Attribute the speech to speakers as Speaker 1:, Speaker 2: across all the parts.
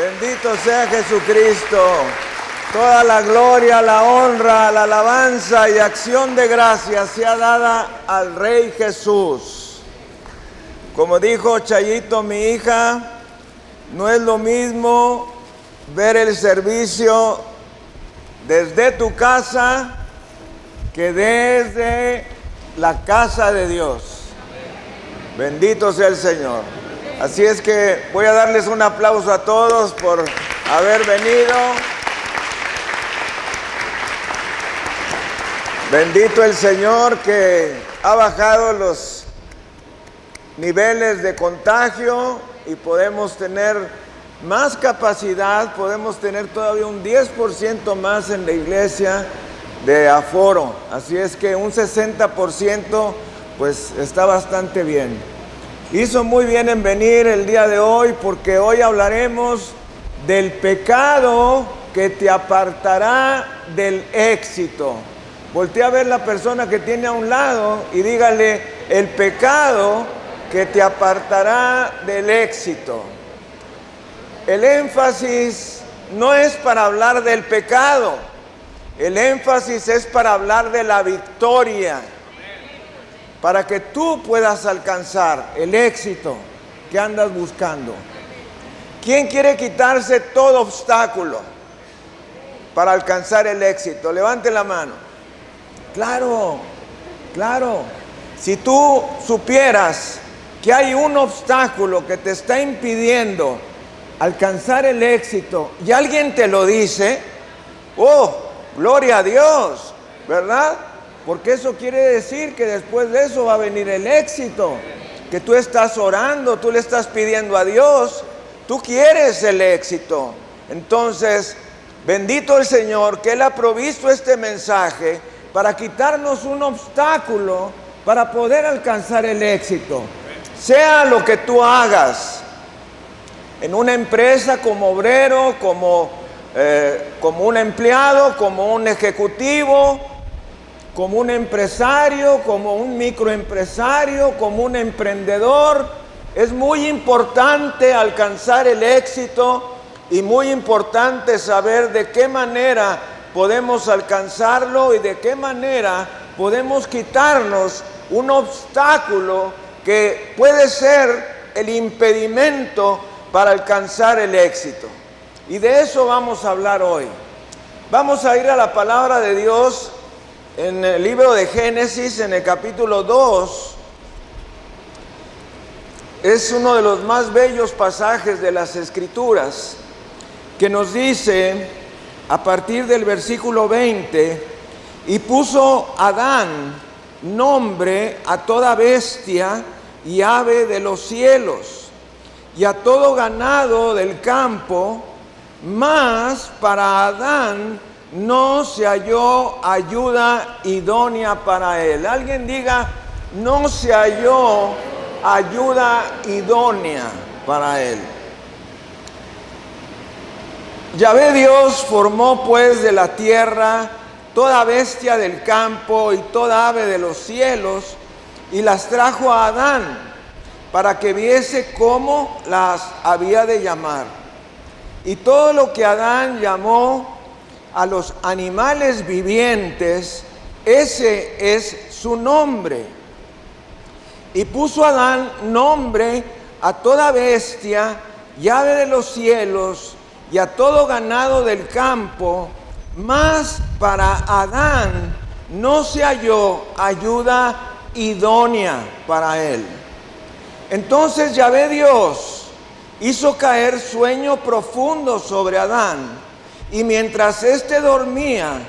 Speaker 1: Bendito sea Jesucristo. Toda la gloria, la honra, la alabanza y acción de gracias sea dada al Rey Jesús. Como dijo Chayito, mi hija, no es lo mismo ver el servicio desde tu casa que desde la casa de Dios. Bendito sea el Señor. Así es que voy a darles un aplauso a todos por haber venido. Bendito el Señor que ha bajado los niveles de contagio y podemos tener más capacidad, podemos tener todavía un 10% más en la iglesia de aforo. Así es que un 60% pues está bastante bien. Hizo muy bien en venir el día de hoy porque hoy hablaremos del pecado que te apartará del éxito. Voltea a ver la persona que tiene a un lado y dígale: el pecado que te apartará del éxito. El énfasis no es para hablar del pecado, el énfasis es para hablar de la victoria, para que tú puedas alcanzar el éxito que andas buscando. ¿Quién quiere quitarse todo obstáculo para alcanzar el éxito? Levante la mano. Claro, claro. Si tú supieras que hay un obstáculo que te está impidiendo alcanzar el éxito y alguien te lo dice, ¡oh, gloria a Dios! ¿Verdad? Porque eso quiere decir que después de eso va a venir el éxito, que tú estás orando, tú le estás pidiendo a Dios, tú quieres el éxito. Entonces, bendito el Señor que Él ha provisto este mensaje para quitarnos un obstáculo para poder alcanzar el éxito. Sea lo que tú hagas, en una empresa, como obrero, como un empleado, como un ejecutivo, como un empresario, como un microempresario, como un emprendedor, es muy importante alcanzar el éxito y muy importante saber de qué manera podemos alcanzarlo y de qué manera podemos quitarnos un obstáculo que puede ser el impedimento para alcanzar el éxito. Y de eso vamos a hablar hoy. Vamos a ir a la palabra de Dios en el libro de Génesis, en el capítulo 2. Es uno de los más bellos pasajes de las Escrituras, que nos dice, a partir del versículo 20, y puso Adán nombre a toda bestia y ave de los cielos, y a todo ganado del campo, mas para Adán no se halló ayuda idónea para él. Alguien diga: no se halló ayuda idónea para él. Yahvé Dios formó pues de la tierra toda bestia del campo y toda ave de los cielos, y las trajo a Adán para que viese cómo las había de llamar. Y todo lo que Adán llamó a los animales vivientes, ese es su nombre. Y puso Adán nombre a toda bestia y ave de los cielos y a todo ganado del campo, mas para Adán no se halló ayuda idónea para él. Entonces Yahvé Dios hizo caer sueño profundo sobre Adán, y mientras éste dormía,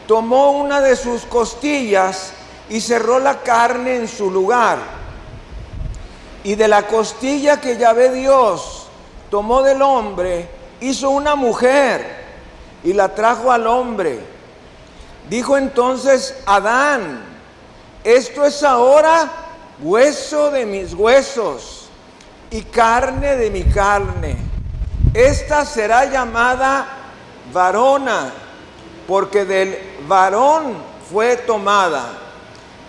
Speaker 1: tomó una de sus costillas y cerró la carne en su lugar. Y de la costilla que Yahvé Dios tomó del hombre, hizo una mujer y la trajo al hombre. Dijo entonces Adán: esto es ahora hueso de mis huesos y carne de mi carne. Esta será llamada varona, porque del varón fue tomada.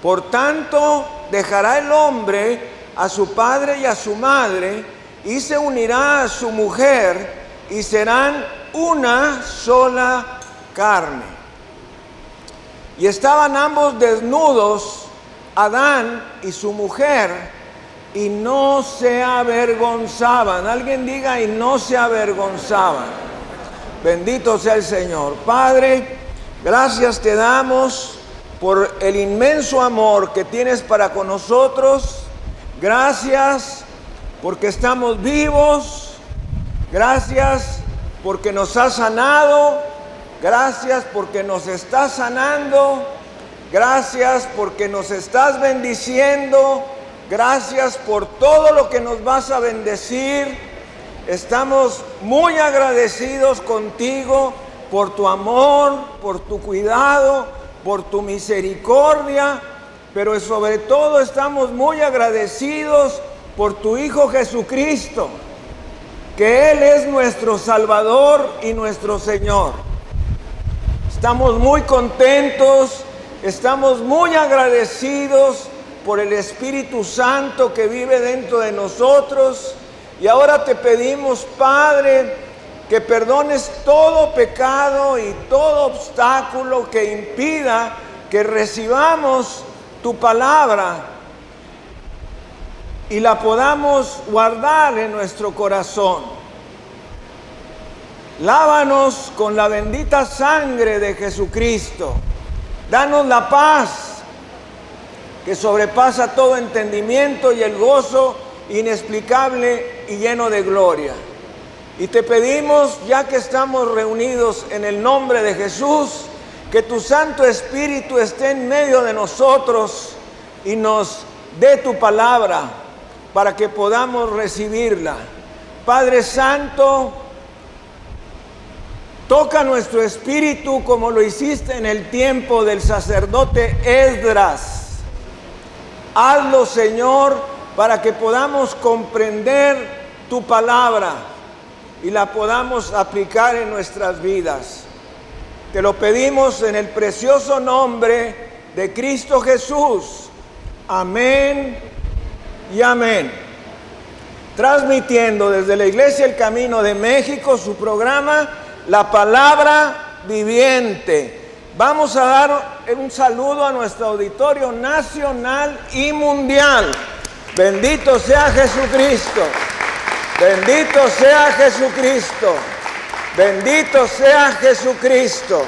Speaker 1: Por tanto, dejará el hombre a su padre y a su madre, y se unirá a su mujer, y serán una sola carne. Y estaban ambos desnudos, Adán y su mujer, y no se avergonzaban. Alguien diga, y no se avergonzaban. Bendito sea el Señor. Padre, gracias te damos por el inmenso amor que tienes para con nosotros. Gracias porque estamos vivos. Gracias porque nos has sanado. Gracias porque nos estás sanando. Gracias porque nos estás bendiciendo. Gracias por todo lo que nos vas a bendecir. Estamos muy agradecidos contigo por tu amor, por tu cuidado, por tu misericordia, pero sobre todo estamos muy agradecidos por tu Hijo Jesucristo, que Él es nuestro Salvador y nuestro Señor. Estamos muy contentos, estamos muy agradecidos por el Espíritu Santo que vive dentro de nosotros. Y ahora te pedimos, Padre, que perdones todo pecado y todo obstáculo que impida que recibamos tu palabra y la podamos guardar en nuestro corazón. Lávanos con la bendita sangre de Jesucristo. Danos la paz que sobrepasa todo entendimiento y el gozo inexplicable y lleno de gloria. Y te pedimos, ya que estamos reunidos en el nombre de Jesús, que tu Santo Espíritu esté en medio de nosotros y nos dé tu palabra para que podamos recibirla. Padre Santo, toca nuestro espíritu como lo hiciste en el tiempo del sacerdote Esdras. Hazlo, Señor, para que podamos comprender tu palabra y la podamos aplicar en nuestras vidas. Te lo pedimos en el precioso nombre de Cristo Jesús. Amén y amén. Transmitiendo desde la Iglesia El Camino de México su programa La Palabra Viviente. Vamos a dar un saludo a nuestro auditorio nacional y mundial. Bendito sea Jesucristo. Bendito sea Jesucristo. Bendito sea Jesucristo.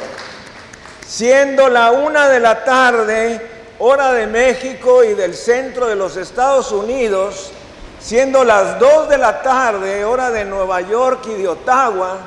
Speaker 1: Siendo la 1 de la tarde, hora de México y del centro de los Estados Unidos, siendo las 2 de la tarde, hora de Nueva York y de Ottawa,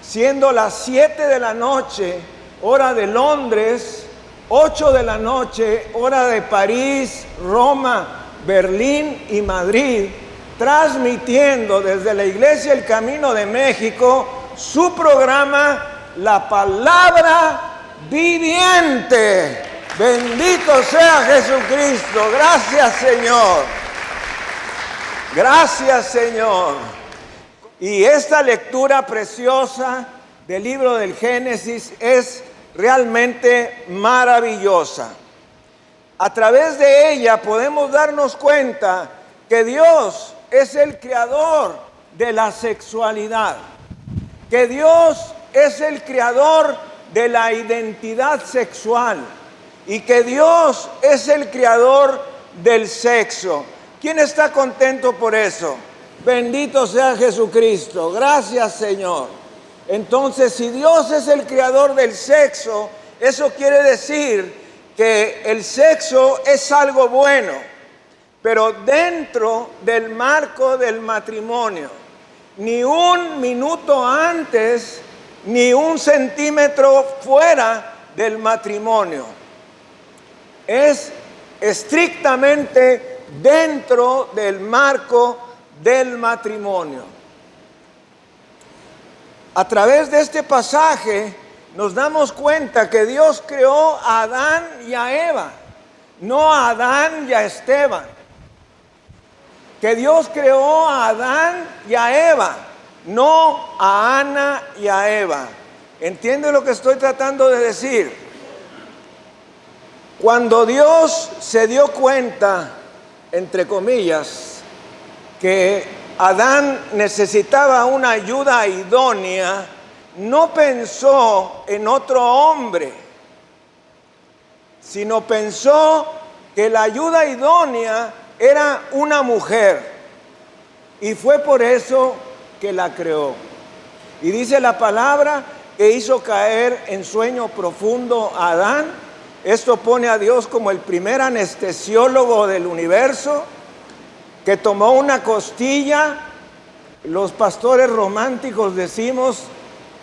Speaker 1: siendo las 7 de la noche, hora de Londres, 8 de la noche, hora de París, Roma, Berlín y Madrid, transmitiendo desde la Iglesia El Camino de México su programa La Palabra Viviente. Bendito sea Jesucristo. Gracias, Señor. Gracias, Señor. Y esta lectura preciosa del libro del Génesis es realmente maravillosa. A través de ella podemos darnos cuenta que Dios es el creador de la sexualidad, que Dios es el creador de la identidad sexual y que Dios es el creador del sexo. ¿Quién está contento por eso? Bendito sea Jesucristo. Gracias, Señor. Entonces, si Dios es el creador del sexo, eso quiere decir que el sexo es algo bueno, pero dentro del marco del matrimonio. Ni un minuto antes, ni un centímetro fuera del matrimonio. Es estrictamente dentro del marco del matrimonio. A través de este pasaje nos damos cuenta que Dios creó a Adán y a Eva, no a Adán y a Esteban. Que Dios creó a Adán y a Eva, no a Ana y a Eva. ¿Entiende lo que estoy tratando de decir? Cuando Dios se dio cuenta, entre comillas, que Adán necesitaba una ayuda idónea, no pensó en otro hombre, sino pensó que la ayuda idónea era una mujer. Y fue por eso que la creó. Y dice la palabra que hizo caer en sueño profundo a Adán. Esto pone a Dios como el primer anestesiólogo del universo, que tomó una costilla. Los pastores románticos decimos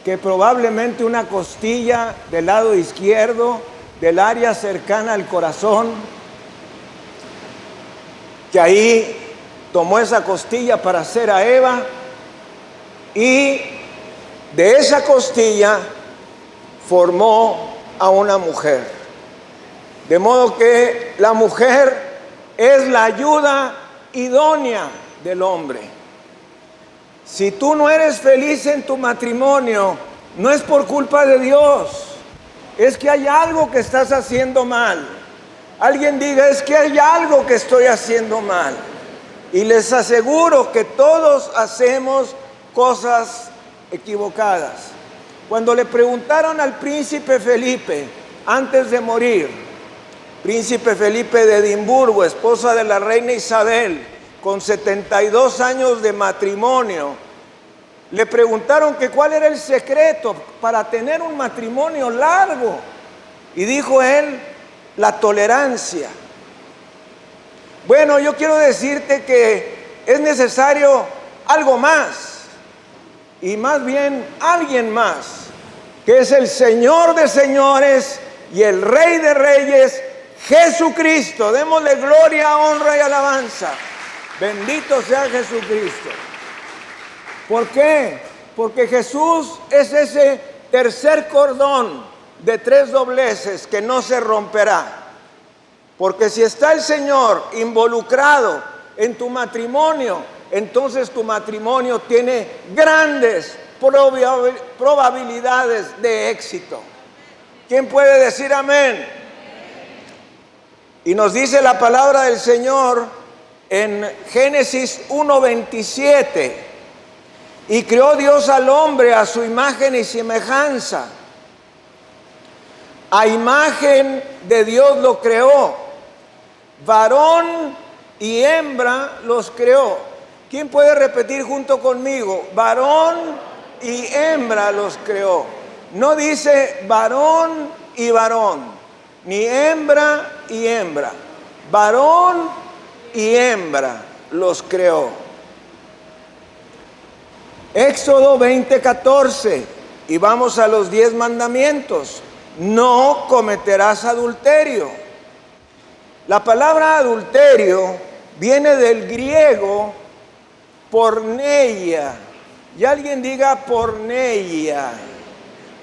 Speaker 1: que probablemente una costilla del lado izquierdo, del área cercana al corazón, que ahí tomó esa costilla para hacer a Eva, y de esa costilla formó a una mujer. De modo que la mujer es la ayuda idónea del hombre. Si tú no eres feliz en tu matrimonio, no es por culpa de Dios, es que hay algo que estás haciendo mal. Alguien diga, es que hay algo que estoy haciendo mal. Y les aseguro que todos hacemos cosas equivocadas. Cuando le preguntaron al príncipe Felipe, antes de morir, príncipe Felipe de Edimburgo, esposa de la reina Isabel, con 72 años de matrimonio, le preguntaron que cuál era el secreto para tener un matrimonio largo. Y dijo él, la tolerancia. Bueno, yo quiero decirte que es necesario algo más, y más bien alguien más, que es el Señor de señores y el Rey de reyes, Jesucristo. Démosle gloria, honra y alabanza. Bendito sea Jesucristo. ¿Por qué? Porque Jesús es ese tercer cordón de 3 dobleces que no se romperá. Porque si está el Señor involucrado en tu matrimonio, entonces tu matrimonio tiene grandes probabilidades de éxito. ¿Quién puede decir amén? Y nos dice la palabra del Señor en Génesis 1:27, y creó Dios al hombre a su imagen y semejanza. A imagen de Dios lo creó, varón y hembra los creó. ¿Quién puede repetir junto conmigo? Varón y hembra los creó. No dice varón y varón, ni hembra y hembra. Varón y hembra los creó. Éxodo 20:14, y vamos a los 10 mandamientos. No cometerás adulterio. La palabra adulterio viene del griego porneia. Y alguien diga porneia.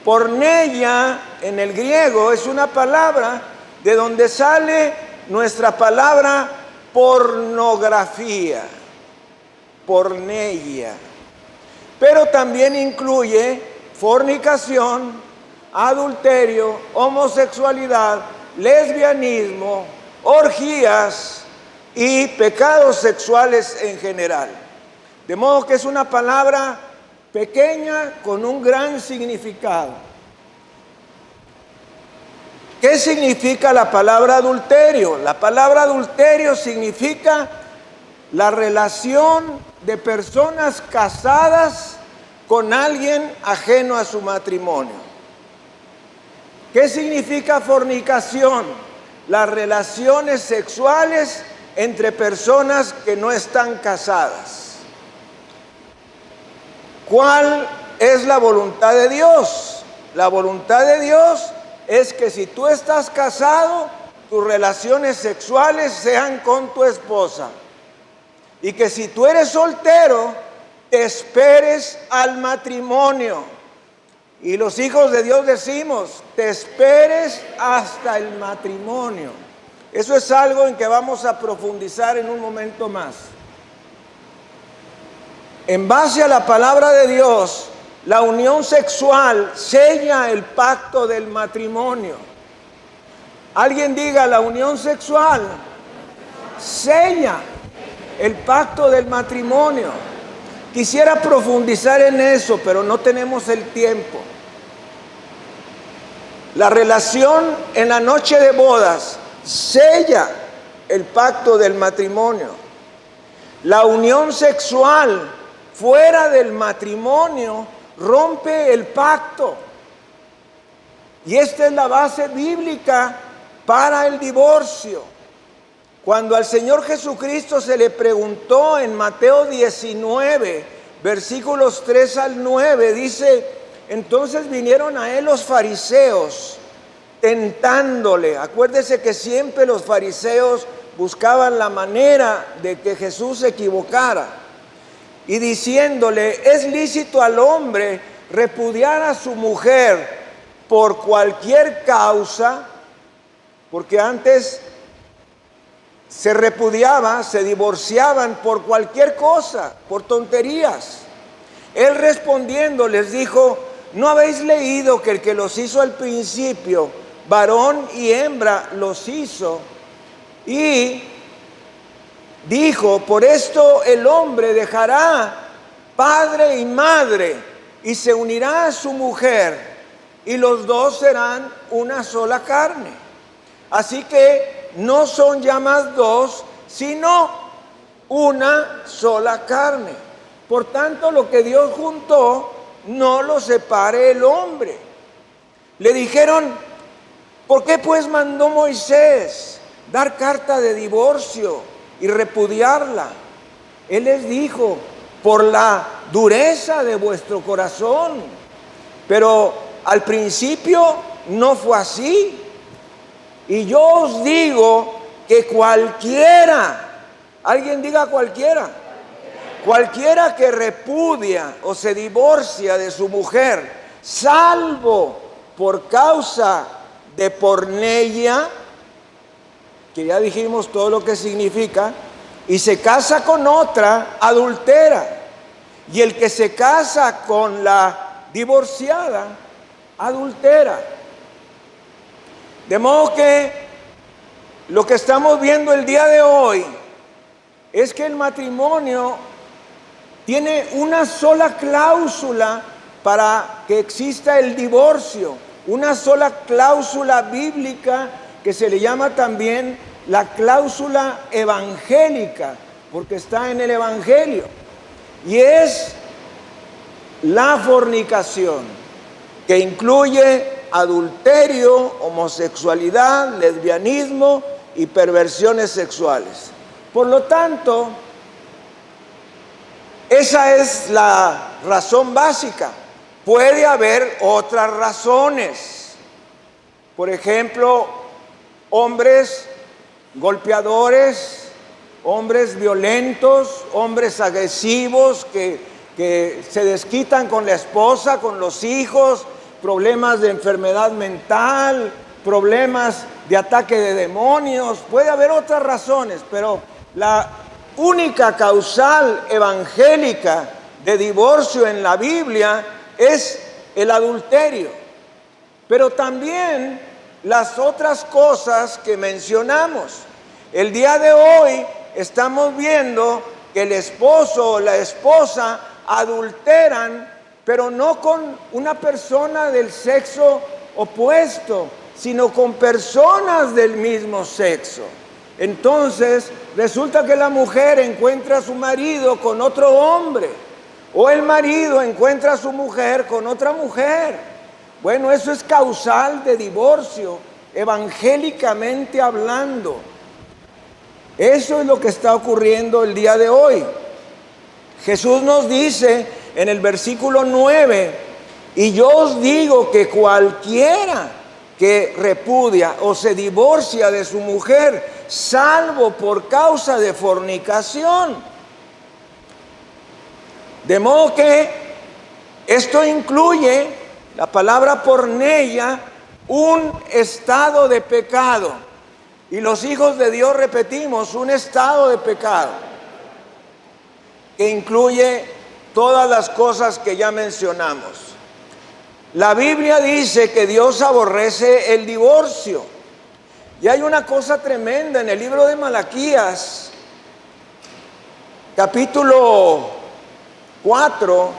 Speaker 1: Porneia en el griego es una palabra de donde sale nuestra palabra pornografía. Porneia. Pero también incluye fornicación, adulterio, homosexualidad, lesbianismo, orgías y pecados sexuales en general. De modo que es una palabra pequeña con un gran significado. ¿Qué significa la palabra adulterio? La palabra adulterio significa la relación de personas casadas con alguien ajeno a su matrimonio. ¿Qué significa fornicación? Las relaciones sexuales entre personas que no están casadas. ¿Cuál es la voluntad de Dios? La voluntad de Dios es que si tú estás casado, tus relaciones sexuales sean con tu esposa. Y que si tú eres soltero, te esperes al matrimonio. Y los hijos de Dios decimos, te esperes hasta el matrimonio. Eso es algo en que vamos a profundizar en un momento más. En base a la palabra de Dios, la unión sexual sella el pacto del matrimonio. Alguien diga, la unión sexual sella el pacto del matrimonio. Quisiera profundizar en eso, pero no tenemos el tiempo. La relación en la noche de bodas sella el pacto del matrimonio. La unión sexual fuera del matrimonio rompe el pacto. Y esta es la base bíblica para el divorcio. Cuando al Señor Jesucristo se le preguntó en Mateo 19, versículos 3 al 9, dice: entonces vinieron a él los fariseos, tentándole. Acuérdese que siempre los fariseos buscaban la manera de que Jesús se equivocara. Y diciéndole: ¿es lícito al hombre repudiar a su mujer por cualquier causa? Porque antes se repudiaba, se divorciaban por cualquier cosa, por tonterías. Él respondiendo les dijo: ¿no habéis leído que el que los hizo al principio, varón y hembra los hizo? Y dijo: por esto el hombre dejará padre y madre y se unirá a su mujer, y los dos serán una sola carne. Así que no son ya más dos, sino una sola carne. Por tanto, lo que Dios juntó, no lo separe el hombre. Le dijeron: ¿por qué pues mandó Moisés dar carta de divorcio y repudiarla? Él les dijo: por la dureza de vuestro corazón. Pero al principio no fue así. Y yo os digo que cualquiera, alguien diga cualquiera, cualquiera que repudia o se divorcia de su mujer, salvo por causa de porneia, que ya dijimos todo lo que significa, y se casa con otra, adultera. Y el que se casa con la divorciada, adultera. De modo que lo que estamos viendo el día de hoy es que el matrimonio tiene una sola cláusula para que exista el divorcio, una sola cláusula bíblica que se le llama también la cláusula evangélica, porque está en el Evangelio, y es la fornicación, que incluye adulterio, homosexualidad, lesbianismo y perversiones sexuales. Por lo tanto, esa es la razón básica. Puede haber otras razones. Por ejemplo, hombres golpeadores, hombres violentos, hombres agresivos que se desquitan con la esposa, con los hijos, problemas de enfermedad mental, problemas de ataque de demonios. Puede haber otras razones, pero la única causal evangélica de divorcio en la Biblia es el adulterio. Pero también las otras cosas que mencionamos. El día de hoy estamos viendo que el esposo o la esposa adulteran, pero no con una persona del sexo opuesto, sino con personas del mismo sexo. Entonces, resulta que la mujer encuentra a su marido con otro hombre, o el marido encuentra a su mujer con otra mujer. Bueno, eso es causal de divorcio, evangélicamente hablando. Eso es lo que está ocurriendo el día de hoy. Jesús nos dice en el versículo 9: y yo os digo que cualquiera que repudia o se divorcia de su mujer, salvo por causa de fornicación. De modo que esto incluye, la palabra porneia, un estado de pecado. Y los hijos de Dios repetimos, un estado de pecado que incluye todas las cosas que ya mencionamos. La Biblia dice que Dios aborrece el divorcio. Y hay una cosa tremenda en el libro de Malaquías, capítulo 4,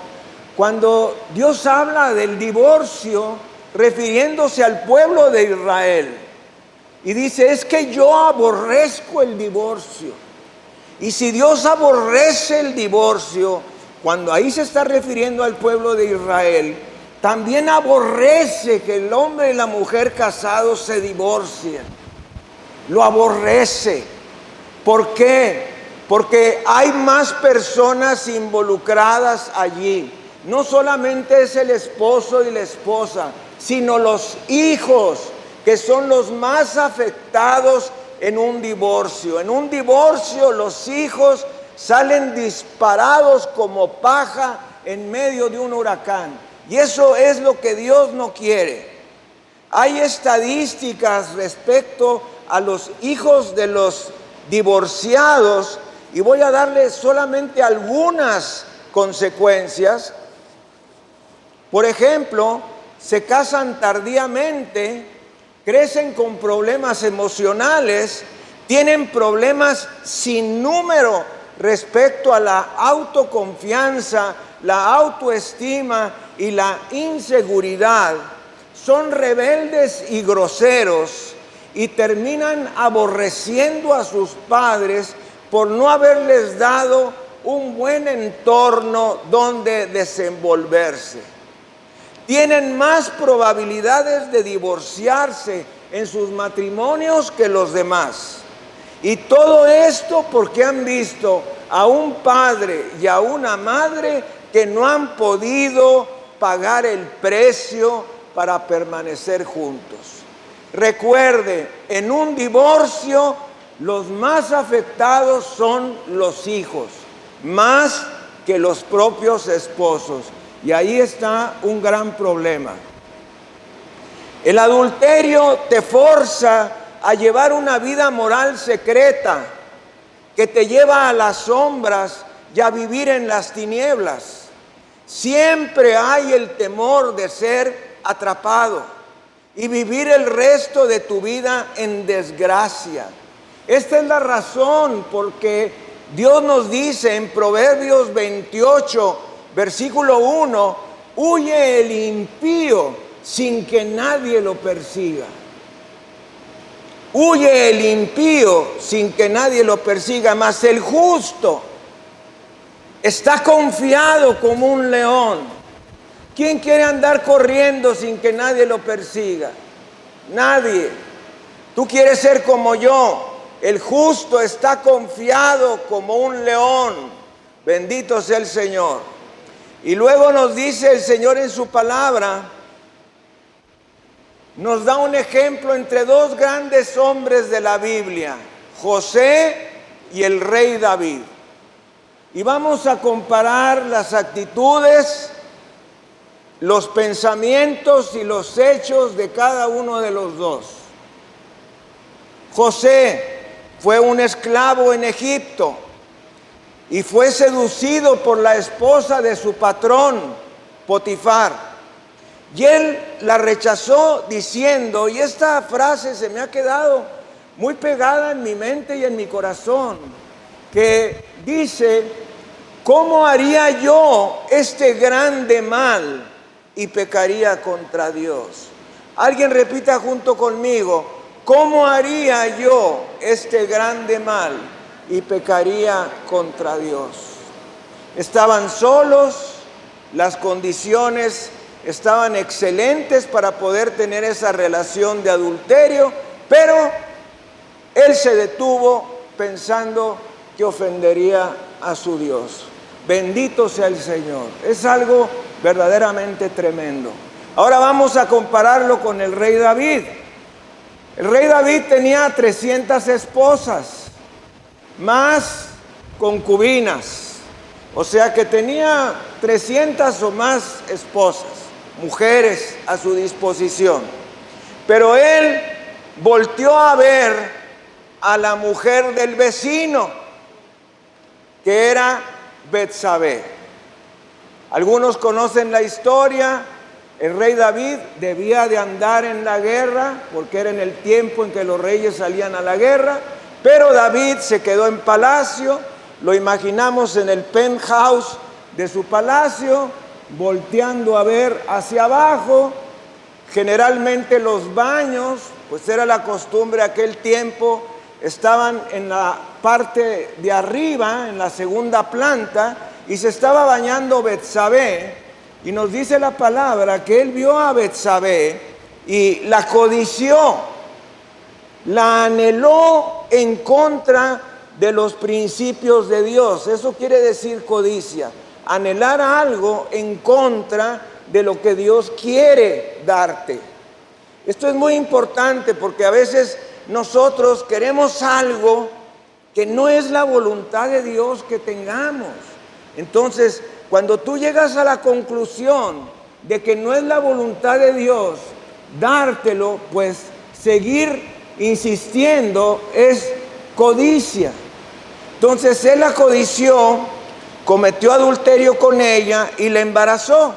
Speaker 1: cuando Dios habla del divorcio, refiriéndose al pueblo de Israel. Y dice, es que yo aborrezco el divorcio. Y si Dios aborrece el divorcio, cuando ahí se está refiriendo al pueblo de Israel, también aborrece que el hombre y la mujer casados se divorcien. Lo aborrece. ¿Por qué? Porque hay más personas involucradas allí. No solamente es el esposo y la esposa, sino los hijos, que son los más afectados en un divorcio. En un divorcio los hijos salen disparados como paja en medio de un huracán. Y eso es lo que Dios no quiere. Hay estadísticas respecto a los hijos de los divorciados y voy a darles solamente algunas consecuencias. Por ejemplo, se casan tardíamente, crecen con problemas emocionales, tienen problemas sin número respecto a la autoconfianza, la autoestima y la inseguridad. Son rebeldes y groseros y terminan aborreciendo a sus padres por no haberles dado un buen entorno donde desenvolverse. Tienen más probabilidades de divorciarse en sus matrimonios que los demás. Y todo esto porque han visto a un padre y a una madre que no han podido pagar el precio para permanecer juntos. Recuerde, en un divorcio los más afectados son los hijos, más que los propios esposos. Y ahí está un gran problema. El adulterio te forza a llevar una vida moral secreta que te lleva a las sombras y a vivir en las tinieblas. Siempre hay el temor de ser atrapado y vivir el resto de tu vida en desgracia. Esta es la razón porque Dios nos dice en Proverbios 28, versículo 1, huye el impío sin que nadie lo persiga. Huye el impío sin que nadie lo persiga, mas el justo está confiado como un león. ¿Quién quiere andar corriendo sin que nadie lo persiga? Nadie. Tú quieres ser como yo. El justo está confiado como un león. Bendito sea el Señor. Y luego nos dice el Señor en su palabra, nos da un ejemplo entre dos grandes hombres de la Biblia, José y el rey David. Y vamos a comparar las actitudes, los pensamientos y los hechos de cada uno de los dos. José fue un esclavo en Egipto y fue seducido por la esposa de su patrón, Potifar. Y él la rechazó diciendo, y esta frase se me ha quedado muy pegada en mi mente y en mi corazón, que dice, ¿cómo haría yo este grande mal y pecaría contra Dios? Alguien repita junto conmigo, ¿cómo haría yo este grande mal y pecaría contra Dios? Estaban solos, las condiciones estaban excelentes para poder tener esa relación de adulterio, pero él se detuvo pensando que ofendería a su Dios. Bendito sea el Señor. Es algo verdaderamente tremendo. Ahora vamos a compararlo con el rey David. El rey David tenía 300 esposas, más concubinas. O sea que tenía 300 o más esposas, mujeres a su disposición. Pero él volteó a ver a la mujer del vecino, que era Betsabé. Algunos conocen la historia. El rey David debía de andar en la guerra, porque era en el tiempo en que los reyes salían a la guerra, pero David se quedó en palacio, lo imaginamos en el penthouse de su palacio, volteando a ver hacia abajo. Generalmente los baños, pues era la costumbre aquel tiempo, estaban en la parte de arriba, en la segunda planta, y se estaba bañando Betsabé, y nos dice la palabra que él vio a Betsabé y la codició, la anheló en contra de los principios de Dios. Eso quiere decir codicia, anhelar algo en contra de lo que Dios quiere darte. Esto es muy importante porque a veces nosotros queremos algo que no es la voluntad de Dios que tengamos. Entonces, cuando tú llegas a la conclusión de que no es la voluntad de Dios dártelo, pues seguir insistiendo es codicia. Entonces él la codició, cometió adulterio con ella y la embarazó.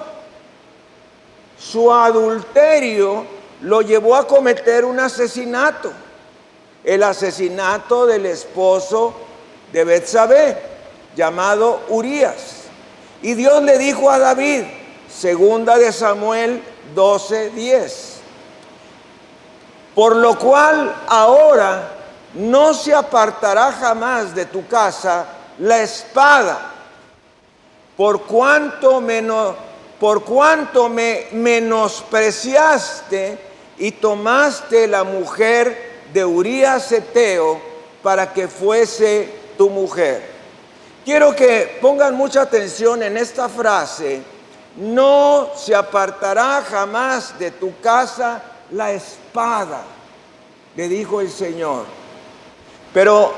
Speaker 1: Su adulterio lo llevó a cometer un asesinato, el asesinato del esposo de Betsabé, llamado Urías. Y Dios le dijo a David, segunda de Samuel 12:10, por lo cual ahora no se apartará jamás de tu casa la espada, por cuanto me menospreciaste y tomaste la mujer de Urías Heteo para que fuese tu mujer. Quiero que pongan mucha atención en esta frase: no se apartará jamás de tu casa la espada, le dijo el Señor. Pero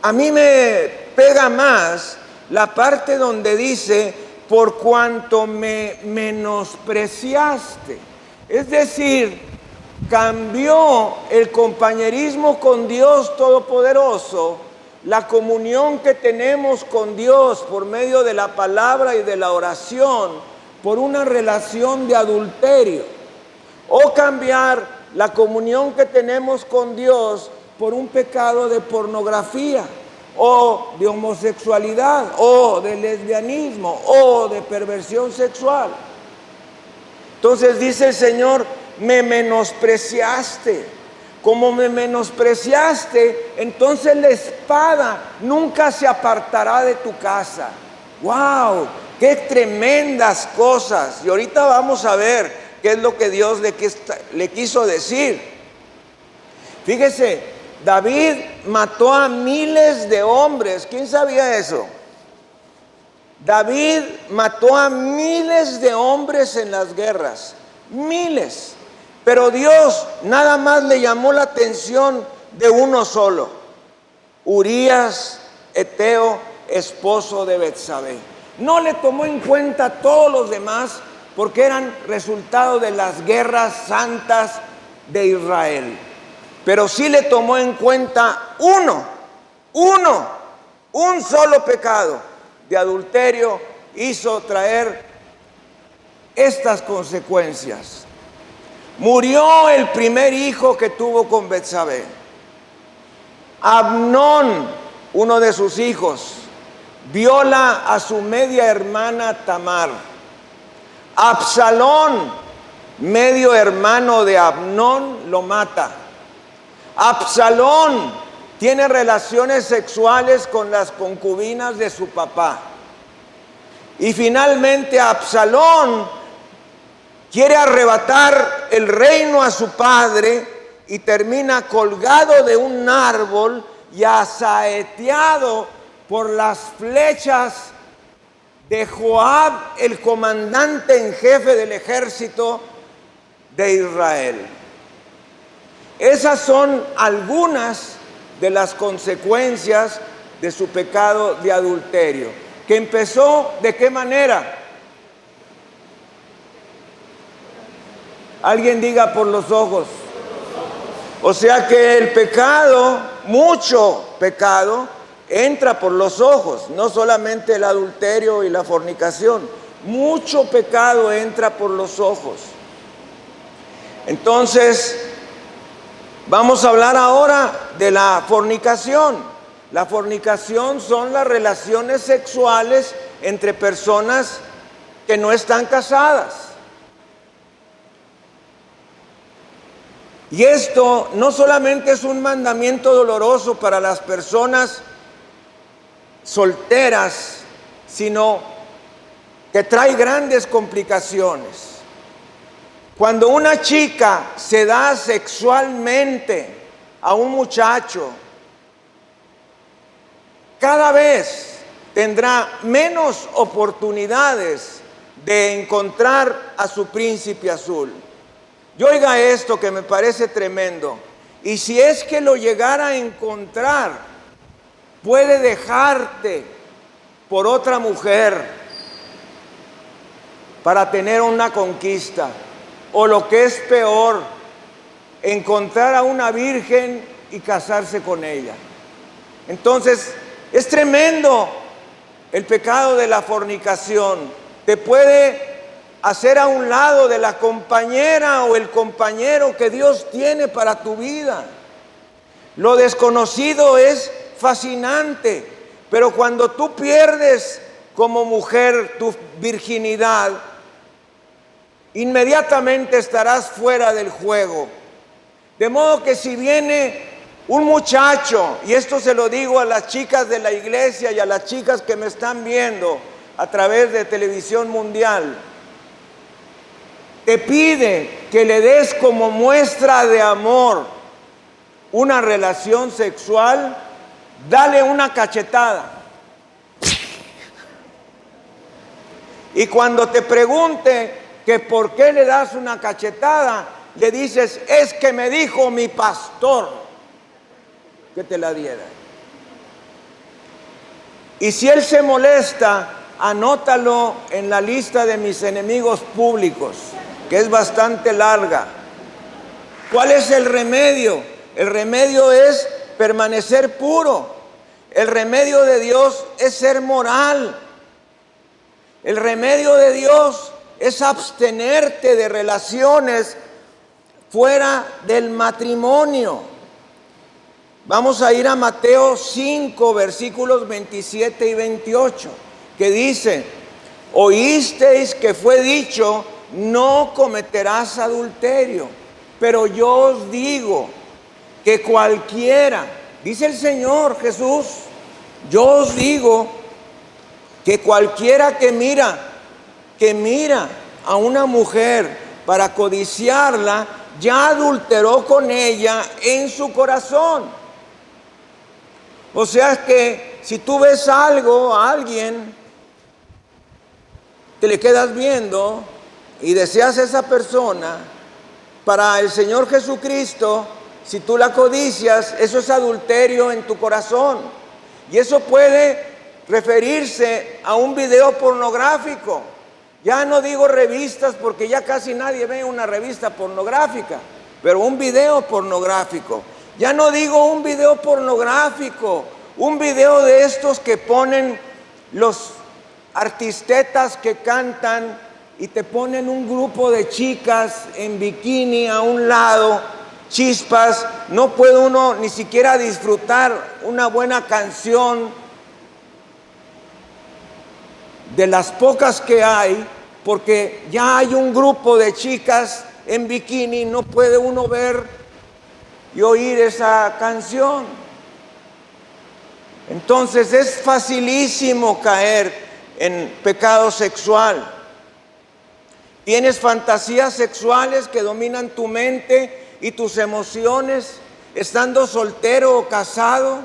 Speaker 1: a mí me pega más la parte donde dice, por cuanto me menospreciaste. Es decir, cambió el compañerismo con Dios Todopoderoso, la comunión que tenemos con Dios por medio de la palabra y de la oración, por una relación de adulterio, o cambiar la comunión que tenemos con Dios por un pecado de pornografía, o de homosexualidad, o de lesbianismo, o de perversión sexual. Entonces dice el Señor, me menospreciaste. Como me menospreciaste, entonces la espada nunca se apartará de tu casa. ¡Wow! ¡Qué tremendas cosas! Y ahorita vamos a ver qué es lo que Dios le quiso decir. Fíjese, David mató a miles de hombres. ¿Quién sabía eso? David mató a miles de hombres en las guerras. Miles. Pero Dios nada más le llamó la atención de uno solo: Urías Heteo, esposo de Betsabé. No le tomó en cuenta a todos los demás porque eran resultado de las guerras santas de Israel. Pero sí le tomó en cuenta un solo pecado de adulterio hizo traer estas consecuencias. Murió el primer hijo que tuvo con Betsabé. Amnón, uno de sus hijos, viola a su media hermana Tamar. Absalón, medio hermano de Amnón, lo mata. Absalón tiene relaciones sexuales con las concubinas de su papá. Y finalmente Absalón quiere arrebatar el reino a su padre y termina colgado de un árbol y asaeteado por las flechas de Joab, el comandante en jefe del ejército de Israel. Esas son algunas de las consecuencias de su pecado de adulterio, que empezó ¿de qué manera? Alguien diga: por los ojos. O sea que el pecado, mucho pecado, entra por los ojos. No solamente el adulterio y la fornicación, mucho pecado entra por los ojos. Entonces, vamos a hablar ahora de la fornicación. La fornicación son las relaciones sexuales entre personas que no están casadas. Y esto no solamente es un mandamiento doloroso para las personas solteras, sino que trae grandes complicaciones. Cuando una chica se da sexualmente a un muchacho, cada vez tendrá menos oportunidades de encontrar a su príncipe azul. Y oiga esto que me parece tremendo. Y si es que lo llegara a encontrar, puede dejarte por otra mujer para tener una conquista. O lo que es peor, encontrar a una virgen y casarse con ella. Entonces, es tremendo el pecado de la fornicación. Te puede hacer a un lado de la compañera o el compañero que Dios tiene para tu vida. Lo desconocido es fascinante, pero cuando tú pierdes como mujer tu virginidad, inmediatamente estarás fuera del juego. De modo que si viene un muchacho, y esto se lo digo a las chicas de la iglesia y a las chicas que me están viendo a través de Televisión Mundial, te pide que le des como muestra de amor una relación sexual, dale una cachetada. Y cuando te pregunte que por qué le das una cachetada, le dices, es que me dijo mi pastor que te la diera. Y si él se molesta, anótalo en la lista de mis enemigos públicos, que es bastante larga. ¿Cuál es el remedio? El remedio es permanecer puro. El remedio de Dios es ser moral. El remedio de Dios es abstenerte de relaciones fuera del matrimonio. Vamos a ir a Mateo 5, versículos 27 y 28, que dice, oísteis que fue dicho, no cometerás adulterio, pero yo os digo que cualquiera, dice el Señor Jesús, yo os digo que cualquiera que mira a una mujer para codiciarla, ya adulteró con ella en su corazón. O sea que si tú ves algo, a alguien, te le quedas viendo y deseas a esa persona, para el Señor Jesucristo, si tú la codicias, eso es adulterio en tu corazón. Y eso puede referirse a un video pornográfico. Ya no digo revistas porque ya casi nadie ve una revista pornográfica, pero un video pornográfico. Ya no digo un video pornográfico, un video de estos que ponen los artistetas que cantan y te ponen un grupo de chicas en bikini a un lado, chispas. No puede uno ni siquiera disfrutar una buena canción de las pocas que hay, porque ya hay un grupo de chicas en bikini, no puede uno ver y oír esa canción. Entonces es facilísimo caer en pecado sexual. Tienes fantasías sexuales que dominan tu mente y tus emociones, estando soltero o casado,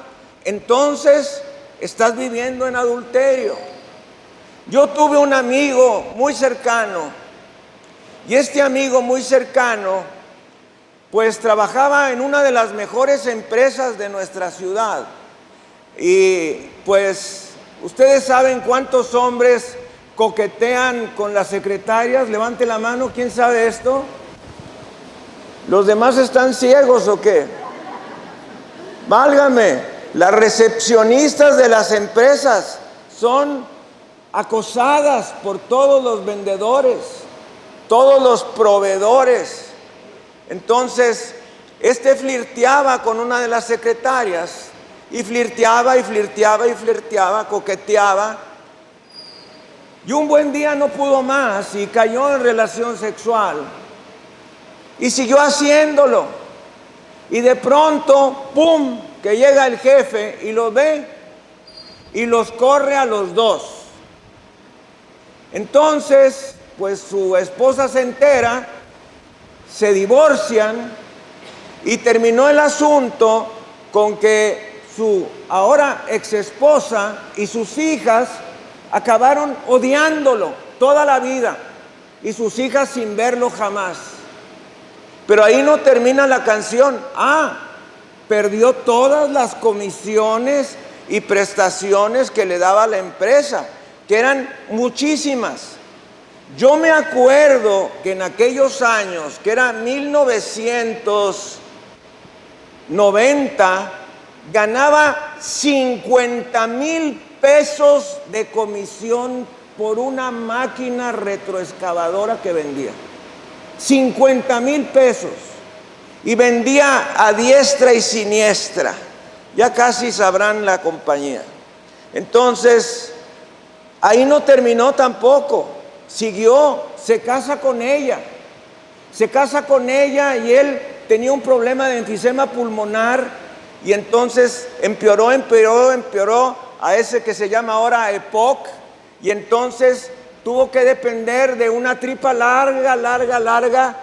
Speaker 1: entonces estás viviendo en adulterio. Yo tuve un amigo muy cercano, y este amigo muy cercano, pues trabajaba en una de las mejores empresas de nuestra ciudad. Y pues ustedes saben cuántos hombres coquetean con las secretarias. Levante la mano, ¿quién sabe esto? ¿Los demás están ciegos o qué? Válgame, las recepcionistas de las empresas son acosadas por todos los vendedores, todos los proveedores. Entonces, este flirteaba con una de las secretarias y flirteaba y flirteaba y flirteaba, coqueteaba. Y un buen día no pudo más y cayó en relación sexual. Y siguió haciéndolo. Y de pronto, ¡pum!, que llega el jefe y los ve y los corre a los dos. Entonces, pues su esposa se entera, se divorcian y terminó el asunto con que su ahora ex esposa y sus hijas acabaron odiándolo toda la vida y sus hijas sin verlo jamás. Pero ahí no termina la canción. Perdió todas las comisiones y prestaciones que le daba la empresa, que eran muchísimas. Yo me acuerdo que en aquellos años, que era 1990, ganaba 50,000 pesos de comisión por una máquina retroexcavadora que vendía. 50,000 pesos. Y vendía a diestra y siniestra. Ya casi sabrán la compañía. Entonces, ahí no terminó tampoco. Siguió, se casa con ella. Se casa con ella y él tenía un problema de enfisema pulmonar. Y entonces empeoró a ese que se llama ahora EPOC. Y entonces tuvo que depender de una tripa larga,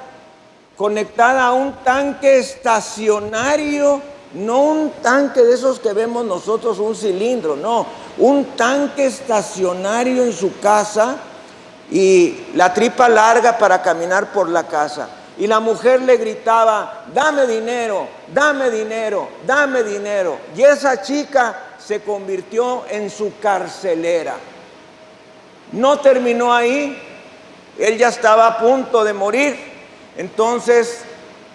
Speaker 1: conectada a un tanque estacionario, no un tanque de esos que vemos nosotros, un cilindro, no, un tanque estacionario en su casa y la tripa larga para caminar por la casa. Y la mujer le gritaba: dame dinero, dame dinero, dame dinero. Y esa chica se convirtió en su carcelera. No terminó ahí, él ya estaba a punto de morir. Entonces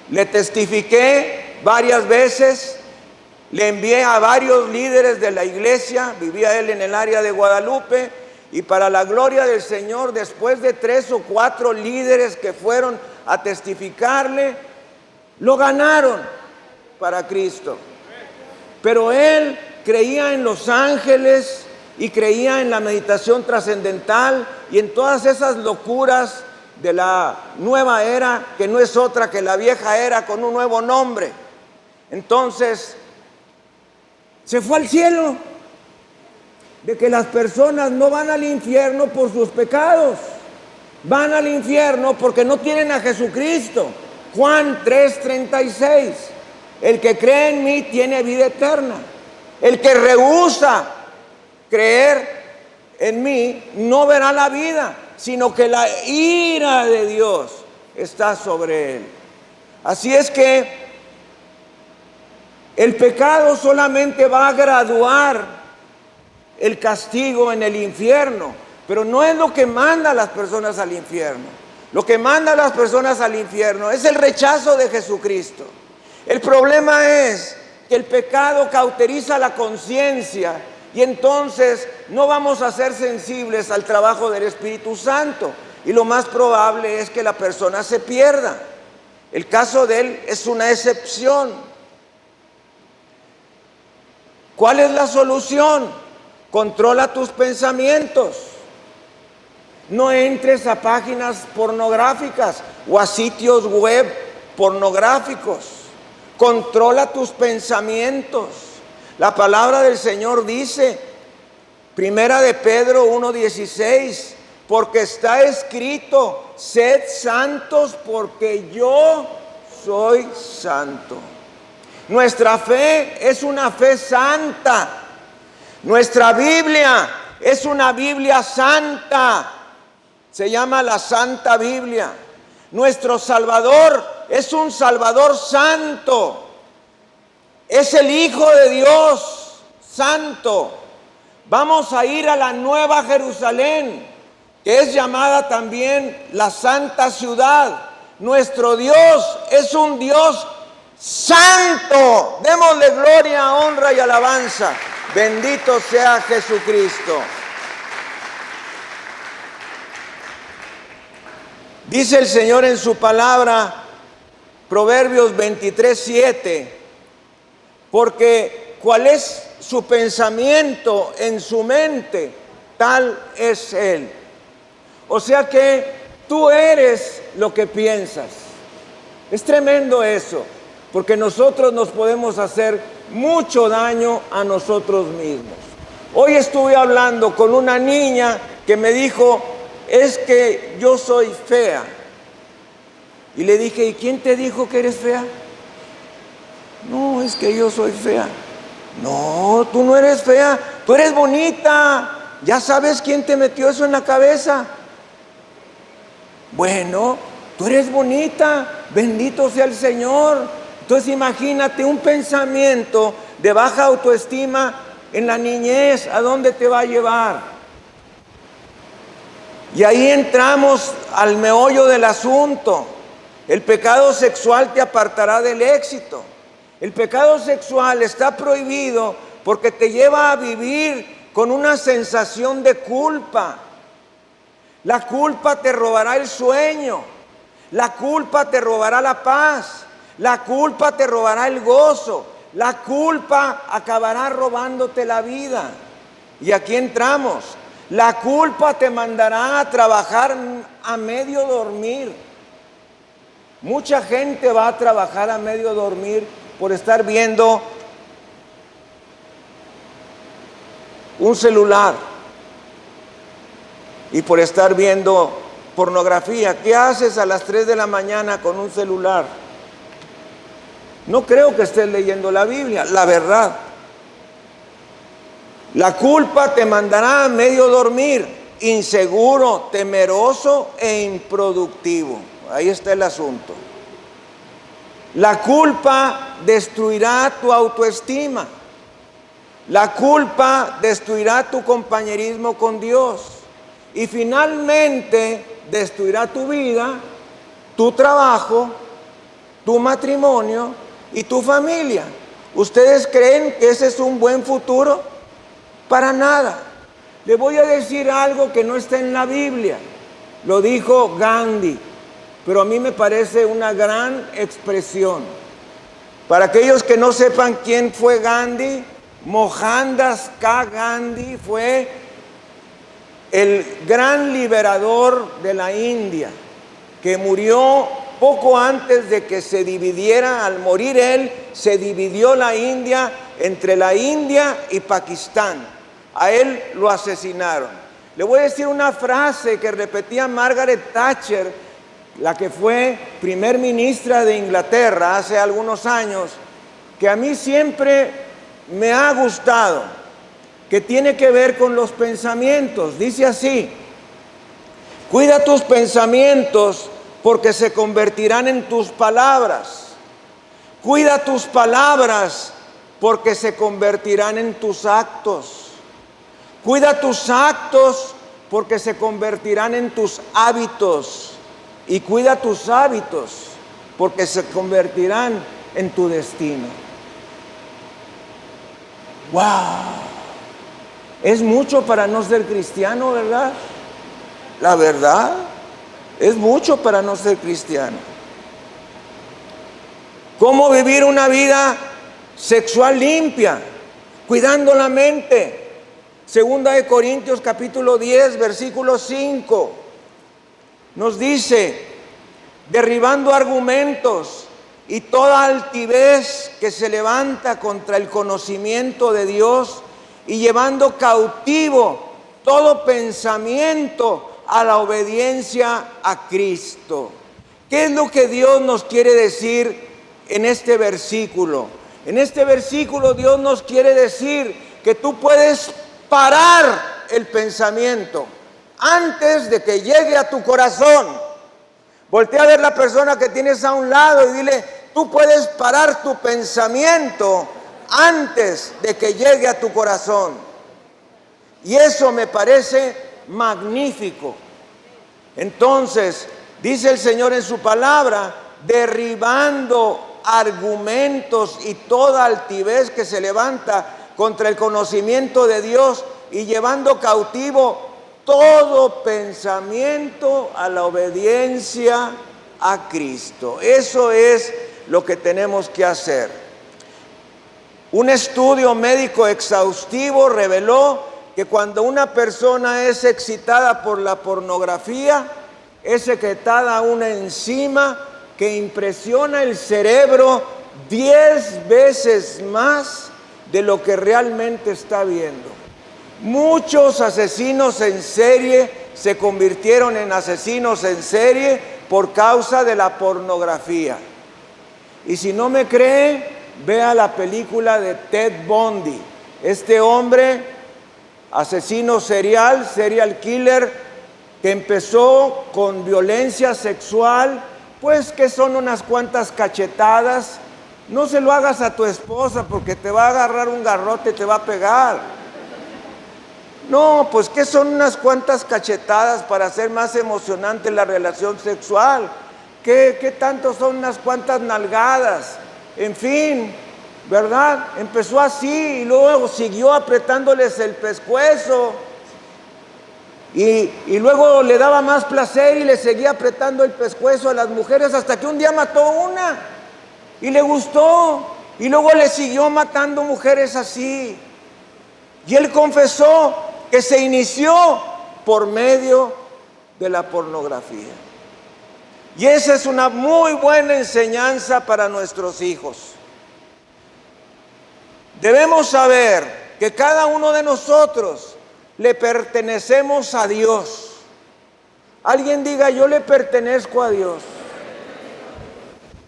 Speaker 1: le testifiqué varias veces, le envié a varios líderes de la iglesia, vivía él en el área de Guadalupe, y para la gloria del Señor, después de 3 o 4 líderes que fueron a testificarle, lo ganaron para Cristo. Pero él creía en los ángeles y creía en la meditación trascendental y en todas esas locuras de la nueva era, que no es otra que la vieja era con un nuevo nombre. Entonces, se fue al cielo, de que las personas no van al infierno por sus pecados, van al infierno porque no tienen a Jesucristo. Juan 3:36, el que cree en mí tiene vida eterna. El que rehúsa creer en mí no verá la vida, sino que la ira de Dios está sobre él. Así es que el pecado solamente va a graduar el castigo en el infierno, pero no es lo que manda a las personas al infierno. Lo que manda a las personas al infierno es el rechazo de Jesucristo. El problema es que el pecado cauteriza la conciencia y entonces no vamos a ser sensibles al trabajo del Espíritu Santo y lo más probable es que la persona se pierda. El caso de él es una excepción. ¿Cuál es la solución? Controla tus pensamientos. No entres a páginas pornográficas o a sitios web pornográficos. Controla tus pensamientos. La palabra del Señor dice, Primera de Pedro 1:16, porque está escrito: sed santos porque yo soy santo. Nuestra fe es una fe santa. Nuestra Biblia es una Biblia santa. Se llama la Santa Biblia. Nuestro Salvador es un Salvador santo. Es el Hijo de Dios santo. Vamos a ir a la Nueva Jerusalén, que es llamada también la Santa Ciudad. Nuestro Dios es un Dios santo. Démosle gloria, honra y alabanza. Bendito sea Jesucristo. Dice el Señor en su palabra, Proverbios 23:7, porque cuál es su pensamiento en su mente, tal es él. O sea que tú eres lo que piensas. Es tremendo eso, porque nosotros nos podemos hacer mucho daño a nosotros mismos. Hoy estuve hablando con una niña que me dijo, es que yo soy fea. Y le dije, ¿y quién te dijo que eres fea? No, es que yo soy fea. No, tú no eres fea, tú eres bonita. ¿Ya sabes quién te metió eso en la cabeza? Bueno, tú eres bonita, bendito sea el Señor. Entonces imagínate un pensamiento de baja autoestima en la niñez, ¿a dónde te va a llevar? Y ahí entramos al meollo del asunto. El pecado sexual te apartará del éxito. El pecado sexual está prohibido porque te lleva a vivir con una sensación de culpa. La culpa te robará el sueño. La culpa te robará la paz. La culpa te robará el gozo. La culpa acabará robándote la vida. Y aquí entramos. La culpa te mandará a trabajar a medio dormir. Mucha gente va a trabajar a medio dormir por estar viendo un celular y por estar viendo pornografía. ¿Qué haces a las 3 de la mañana con un celular? No creo que estés leyendo la Biblia, la verdad. La culpa te mandará a medio dormir, inseguro, temeroso e improductivo. Ahí está el asunto. La culpa destruirá tu autoestima. La culpa destruirá tu compañerismo con Dios. Y finalmente destruirá tu vida, tu trabajo, tu matrimonio y tu familia. ¿Ustedes creen que ese es un buen futuro? Para nada. Le voy a decir algo que no está en la Biblia. Lo dijo Gandhi, pero a mí me parece una gran expresión. Para aquellos que no sepan quién fue Gandhi, Mohandas K. Gandhi fue el gran liberador de la India, que murió poco antes de que se dividiera. Al morir él, se dividió la India entre la India y Pakistán. A él lo asesinaron. Le voy a decir una frase que repetía Margaret Thatcher, la que fue primer ministra de Inglaterra hace algunos años, que a mí siempre me ha gustado, que tiene que ver con los pensamientos. Dice así: cuida tus pensamientos porque se convertirán en tus palabras. Cuida tus palabras porque se convertirán en tus actos. Cuida tus actos porque se convertirán en tus hábitos. Y cuida tus hábitos porque se convertirán en tu destino. ¡Wow! Es mucho para no ser cristiano, ¿verdad? La verdad, es mucho para no ser cristiano. ¿Cómo vivir una vida sexual limpia? Cuidando la mente. Segunda de Corintios capítulo 10, versículo 5. Nos dice: derribando argumentos y toda altivez que se levanta contra el conocimiento de Dios, y llevando cautivo todo pensamiento a la obediencia a Cristo. ¿Qué es lo que Dios nos quiere decir en este versículo? En este versículo Dios nos quiere decir que tú puedes parar el pensamiento antes de que llegue a tu corazón. Voltea a ver la persona que tienes a un lado y dile: tú puedes parar tu pensamiento antes de que llegue a tu corazón. Y eso me parece magnífico. Entonces, dice el Señor en su palabra: derribando argumentos y toda altivez que se levanta contra el conocimiento de Dios, y llevando cautivo todo pensamiento a la obediencia a Cristo. Eso es lo que tenemos que hacer. Un estudio médico exhaustivo reveló que cuando una persona es excitada por la pornografía, es secretada una enzima que impresiona el cerebro 10 veces más de lo que realmente está viendo. Muchos asesinos en serie se convirtieron en asesinos en serie por causa de la pornografía. Y si no me cree, vea la película de Ted Bundy. Este hombre, asesino serial killer, que empezó con violencia sexual, pues que son unas cuantas cachetadas. No se lo hagas a tu esposa porque te va a agarrar un garrote y te va a pegar. No, pues que son unas cuantas cachetadas para hacer más emocionante la relación sexual. ¿Qué tanto son unas cuantas nalgadas? En fin, ¿verdad? Empezó así y luego siguió apretándoles el pescuezo. Y luego le daba más placer y le seguía apretando el pescuezo a las mujeres hasta que un día mató una y le gustó. Y luego le siguió matando mujeres así. Y él confesó que se inició por medio de la pornografía. Y esa es una muy buena enseñanza para nuestros hijos. Debemos saber que cada uno de nosotros le pertenecemos a Dios. Alguien diga: yo le pertenezco a Dios.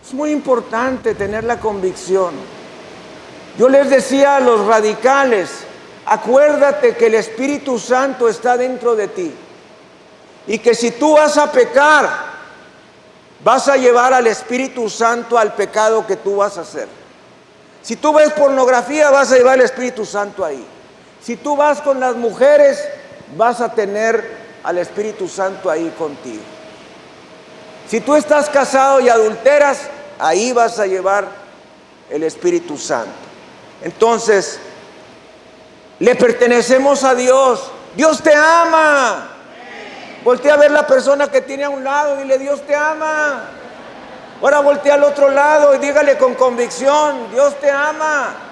Speaker 1: Es muy importante tener la convicción. Yo les decía a los radicales: acuérdate que el Espíritu Santo está dentro de ti y que si tú vas a pecar, vas a llevar al Espíritu Santo al pecado que tú vas a hacer. Si tú ves pornografía, vas a llevar al Espíritu Santo ahí. Si tú vas con las mujeres, vas a tener al Espíritu Santo ahí contigo. Si tú estás casado y adulteras, ahí vas a llevar el Espíritu Santo. Entonces, le pertenecemos a Dios. Dios te ama. Voltea a ver la persona que tiene a un lado y dile: Dios te ama. Ahora voltea al otro lado y dígale con convicción: Dios te ama.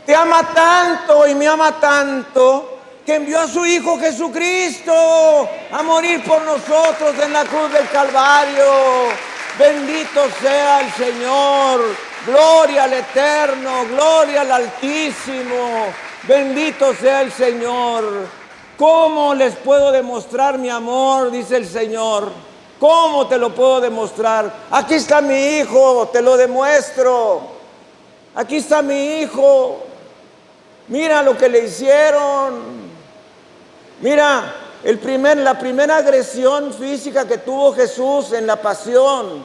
Speaker 1: Te ama tanto y me ama tanto que envió a su Hijo Jesucristo a morir por nosotros en la cruz del Calvario. Bendito sea el Señor. Gloria al Eterno, gloria al Altísimo. Bendito sea el Señor. ¿Cómo les puedo demostrar mi amor?, dice el Señor. ¿Cómo te lo puedo demostrar? Aquí está mi hijo, te lo demuestro. Aquí está mi hijo. Mira lo que le hicieron. Mira, la primera agresión física que tuvo Jesús en la pasión.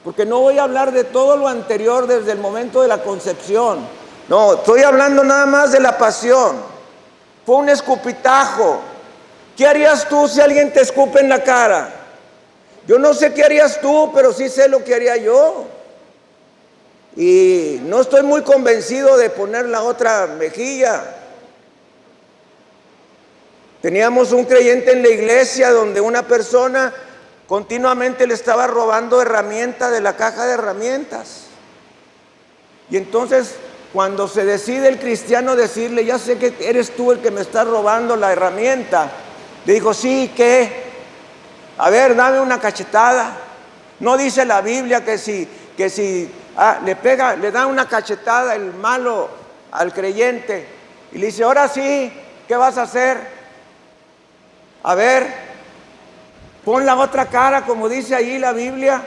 Speaker 1: Porque no voy a hablar de todo lo anterior desde el momento de la concepción. No, estoy hablando nada más de la pasión. Fue un escupitajo. ¿Qué harías tú si alguien te escupe en la cara? Yo no sé qué harías tú, pero sí sé lo que haría yo. Y no estoy muy convencido de poner la otra mejilla. Teníamos un creyente en la iglesia donde una persona continuamente le estaba robando herramientas de la caja de herramientas. Y entonces, cuando se decide el cristiano decirle: ya sé que eres tú el que me estás robando la herramienta, le dijo: sí, ¿qué? A ver, dame una cachetada. No dice la Biblia que si le da una cachetada el malo al creyente y le dice: ahora sí, ¿qué vas a hacer? A ver, pon la otra cara, como dice ahí la Biblia,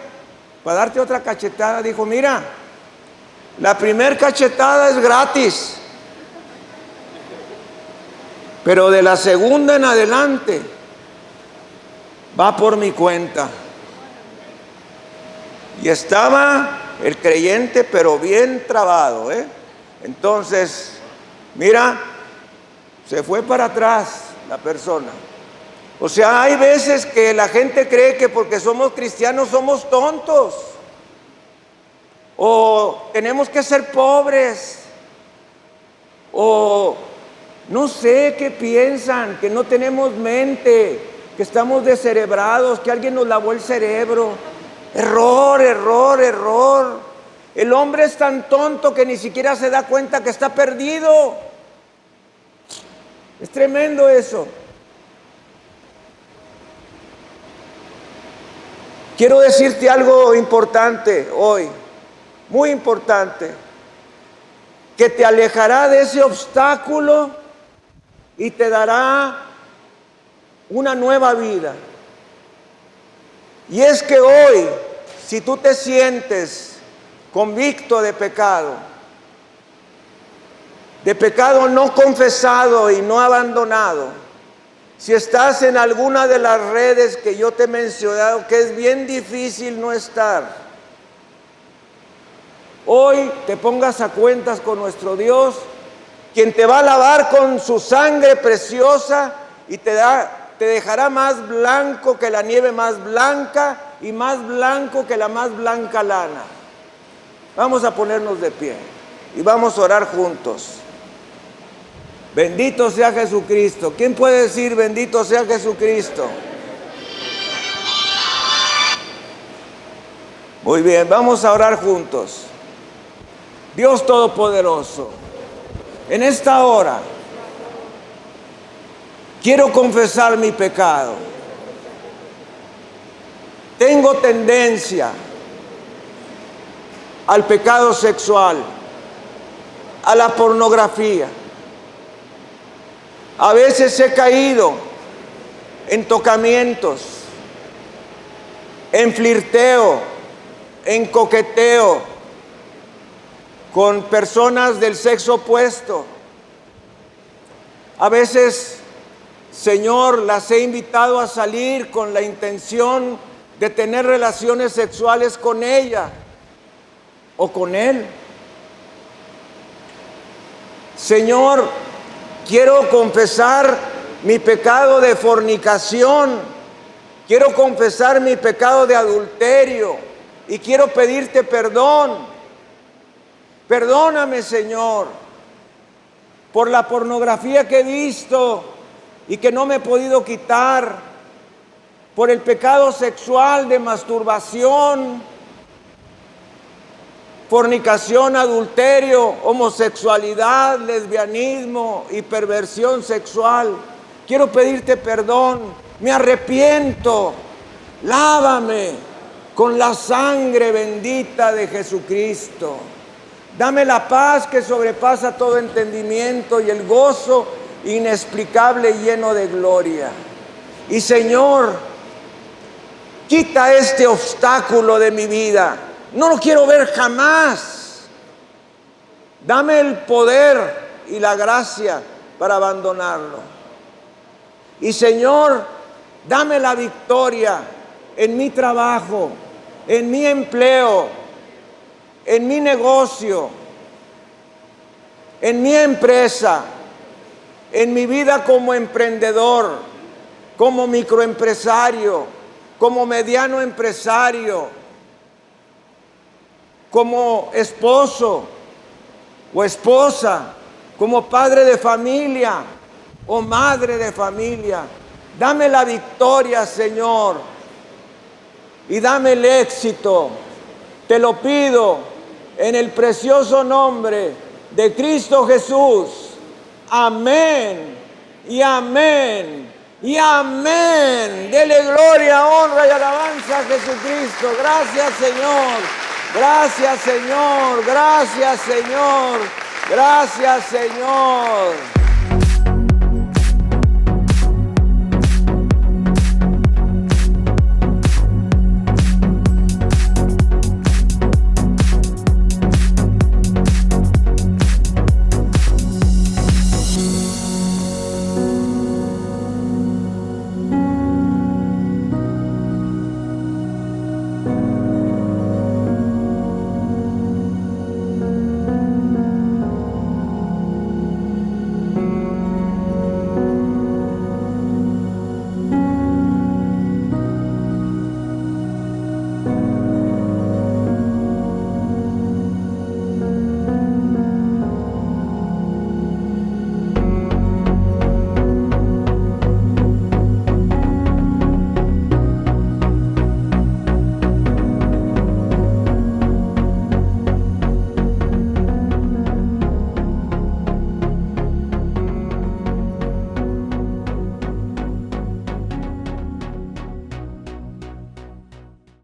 Speaker 1: para darte otra cachetada. Dijo: mira, la primer cachetada es gratis, pero de la segunda en adelante va por mi cuenta. Y estaba el creyente pero bien trabado, Entonces, mira, se fue para atrás la persona. O sea, hay veces que la gente cree que porque somos cristianos somos tontos, o tenemos que ser pobres, o no sé qué piensan, que no tenemos mente, que estamos descerebrados, que alguien nos lavó el cerebro. Error, error, error. El hombre es tan tonto que ni siquiera se da cuenta que está perdido. Es tremendo eso. Quiero decirte algo importante hoy, muy importante, que te alejará de ese obstáculo y te dará una nueva vida. Y es que hoy, si tú te sientes convicto de pecado no confesado y no abandonado, si estás en alguna de las redes que yo te he mencionado, que es bien difícil no estar, hoy te pongas a cuentas con nuestro Dios, quien te va a lavar con su sangre preciosa y te dejará más blanco que la nieve más blanca y más blanco que la más blanca lana. Vamos a ponernos de pie y vamos a orar juntos. Bendito sea Jesucristo. ¿Quién puede decir bendito sea Jesucristo? Muy bien, vamos a orar juntos. Dios Todopoderoso, en esta hora quiero confesar mi pecado. Tengo tendencia al pecado sexual, a la pornografía. A veces he caído en tocamientos, en flirteo, en coqueteo con personas del sexo opuesto. A veces, Señor, las he invitado a salir con la intención de tener relaciones sexuales con ella o con él. Señor, quiero confesar mi pecado de fornicación, quiero confesar mi pecado de adulterio y quiero pedirte perdón. Perdóname, Señor, por la pornografía que he visto y que no me he podido quitar, por el pecado sexual de masturbación, fornicación, adulterio, homosexualidad, lesbianismo y perversión sexual. Quiero pedirte perdón, me arrepiento, lávame con la sangre bendita de Jesucristo. Dame la paz que sobrepasa todo entendimiento y el gozo inexplicable y lleno de gloria. Y Señor, quita este obstáculo de mi vida. No lo quiero ver jamás. Dame el poder y la gracia para abandonarlo. Y Señor, dame la victoria en mi trabajo, en mi empleo, en mi negocio, en mi empresa, en mi vida como emprendedor, como microempresario, como mediano empresario, como esposo o esposa, como padre de familia o madre de familia. Dame la victoria, Señor, y dame el éxito. Te lo pido en el precioso nombre de Cristo Jesús. Amén y amén y amén. Dele gloria, honra y alabanza a Jesucristo. Gracias, Señor. Gracias, Señor. Gracias, Señor. Gracias, Señor.